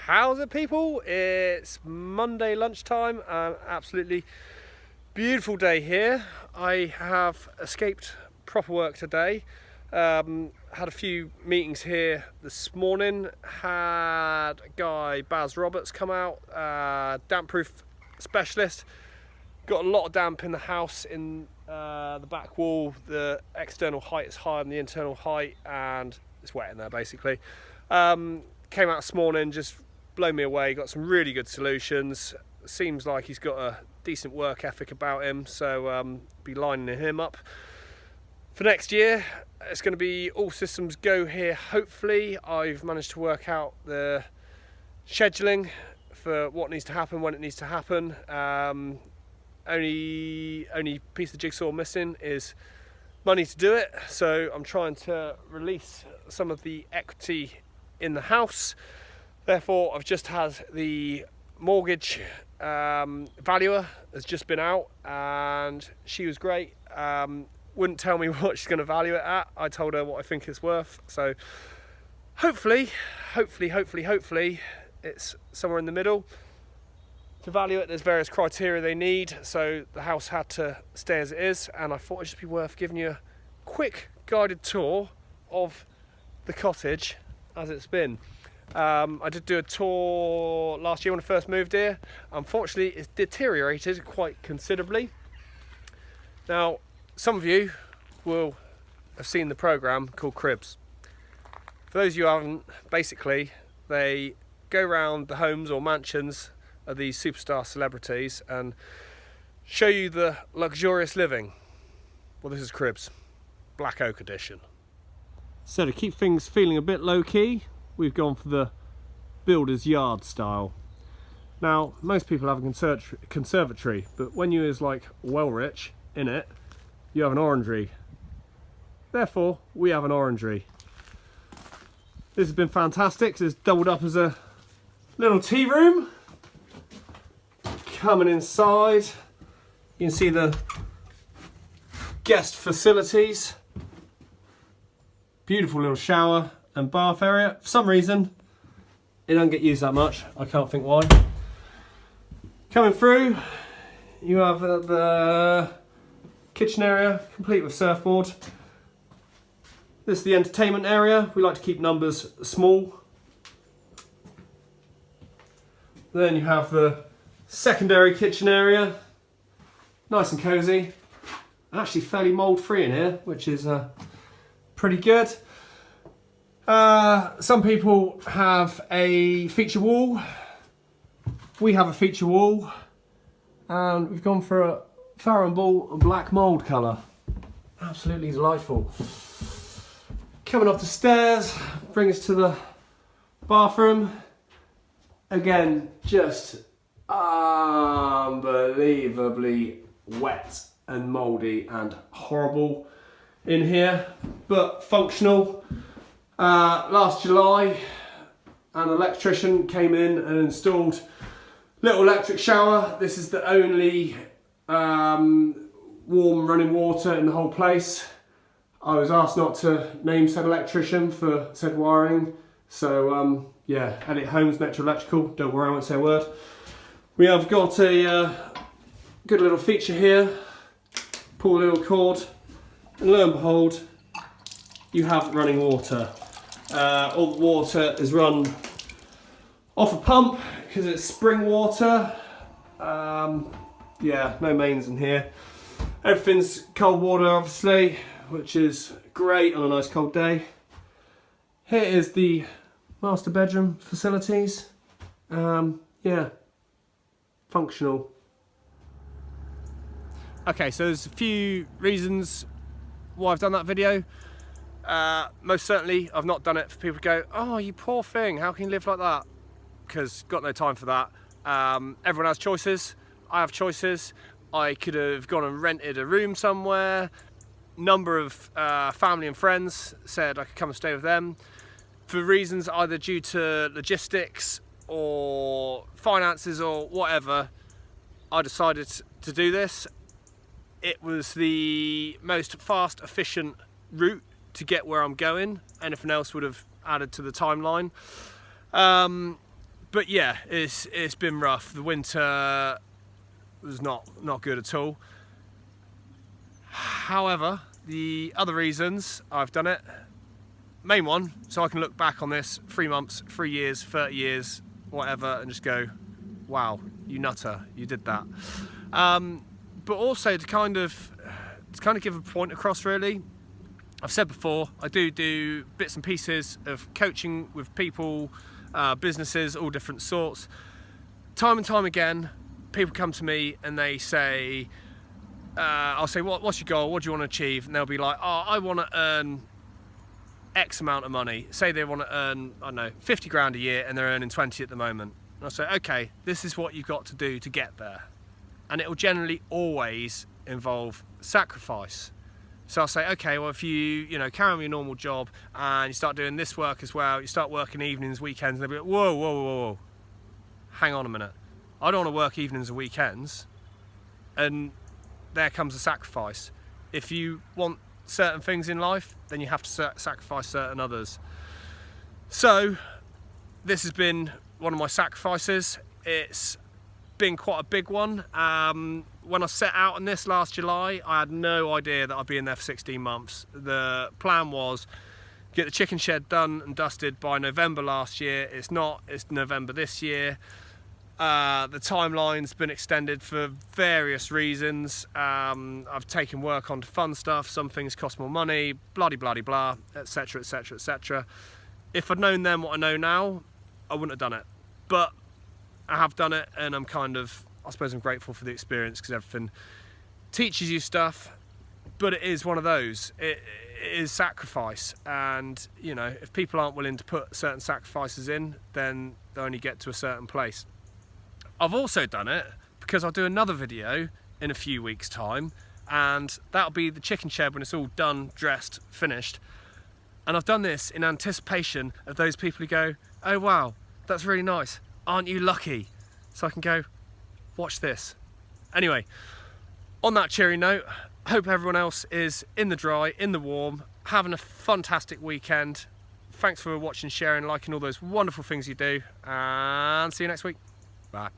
How's it, people? It's Monday lunchtime. Absolutely beautiful day here. I have escaped proper work today. Had a few meetings here this morning. Had a guy, Baz Roberts, come out, damp-proof specialist. Got a lot of damp in the house, in the back wall. The external height is higher than the internal height, and it's wet in there basically. Came out this morning, just blown me away. Got some really good solutions. Seems like he's got a decent work ethic about him, so be lining him up for next year. It's going to be all systems go here. Hopefully, I've managed to work out the scheduling for what needs to happen when it needs to happen. Only piece of the jigsaw missing is money to do it, so I'm trying to release some of the equity in the house. Therefore, I've just had the mortgage valuer has just been out, and she was great. Wouldn't tell me what she's going to value it at. I told her what I think it's worth. So hopefully it's somewhere in the middle. To value it, there's various criteria they need, so the house had to stay as it is, and I thought it'd just be worth giving you a quick guided tour of the cottage as it's been. I did do a tour last year when I first moved here. Unfortunately, it's deteriorated quite considerably. Now, some of you will have seen the program called Cribs. For those of you who haven't, basically they go around the homes or mansions of these superstar celebrities and show you the luxurious living. Well, this is Cribs, Black Oak Edition. So to keep things feeling a bit low-key, we've gone for the builder's yard style. Now, most people have a conservatory, but when you is like well rich in it, you have an orangery. Therefore, we have an orangery. This has been fantastic. It's doubled up as a little tea room. Coming inside, you can see the guest facilities. Beautiful little shower and bath area. For some reason, it doesn't get used that much. I can't think why. Coming through, you have the kitchen area, complete with surfboard. This is the entertainment area. We like to keep numbers small. Then you have the secondary kitchen area. Nice and cosy. Actually fairly mold free in here, which is pretty good. Some people have a feature wall. We have a feature wall, and we've gone for a Farrow & Ball black mould colour. Absolutely delightful. Coming up the stairs, bring us to the bathroom. Again, just unbelievably wet and mouldy and horrible in here, but functional. Last July, an electrician came in and installed little electric shower. This is the only warm running water in the whole place. I was asked not to name said electrician for said wiring, so yeah, Edit Homes Metro Electrical, don't worry, I won't say a word. We have got a good little feature here. Pull a little cord, and lo and behold, you have running water. All the water is run off a pump because it's spring water. Yeah, no mains in here. Everything's cold water, obviously, which is great on a nice cold day. Here is the master bedroom facilities. Yeah, functional. Okay, so there's a few reasons why I've done that video. Most certainly, I've not done it for people to go, oh, you poor thing, how can you live like that? Because got no time for that. Everyone has choices. I have choices. I could have gone and rented a room somewhere. Number of family and friends said I could come and stay with them. For reasons either due to logistics or finances or whatever, I decided to do this. It was the most fast, efficient route to get where I'm going. Anything else would have added to the timeline. But yeah, it's been rough. The winter was not good at all. However, the other reasons I've done it, main one, so I can look back on this 3 months, 3 years, 30 years, whatever, and just go, wow, you nutter, you did that. But also to kind of give a point across, really. I've said before, I do bits and pieces of coaching with people, businesses, all different sorts. Time and time again, people come to me and they say, I'll say, what's your goal? What do you want to achieve? And they'll be like, oh, I want to earn X amount of money. Say they want to earn, I don't know, 50 grand a year and they're earning 20 at the moment. And I'll say, okay, this is what you've got to do to get there. And it will generally always involve sacrifice. So I'll say, okay, well, if you carry on your normal job and you start doing this work as well, you start working evenings, weekends, and they'll be like, whoa, whoa, whoa, whoa, hang on a minute. I don't want to work evenings and weekends. And there comes a sacrifice. If you want certain things in life, then you have to sacrifice certain others. So this has been one of my sacrifices. It's been quite a big one. When I set out on this last July, I had no idea that I'd be in there for 16 months. The plan was get the chicken shed done and dusted by November last year. It's not, it's November this year. The timeline's been extended for various reasons. I've taken work on to fund stuff, some things cost more money, blah, etc, etc, etc. If I'd known then what I know now, I wouldn't have done it. But I have done it, and I'm I suppose I'm grateful for the experience, because everything teaches you stuff, but it is one of those. It is sacrifice, and if people aren't willing to put certain sacrifices in, then they only get to a certain place. I've also done it because I'll do another video in a few weeks' time, and that'll be the chicken shed when it's all done, dressed, finished. And I've done this in anticipation of those people who go, oh wow, that's really nice, aren't you lucky? So I can go, watch this. Anyway, on that cheery note, I hope everyone else is in the dry, in the warm, having a fantastic weekend. Thanks for watching, sharing, liking all those wonderful things you do, and see you next week. Bye.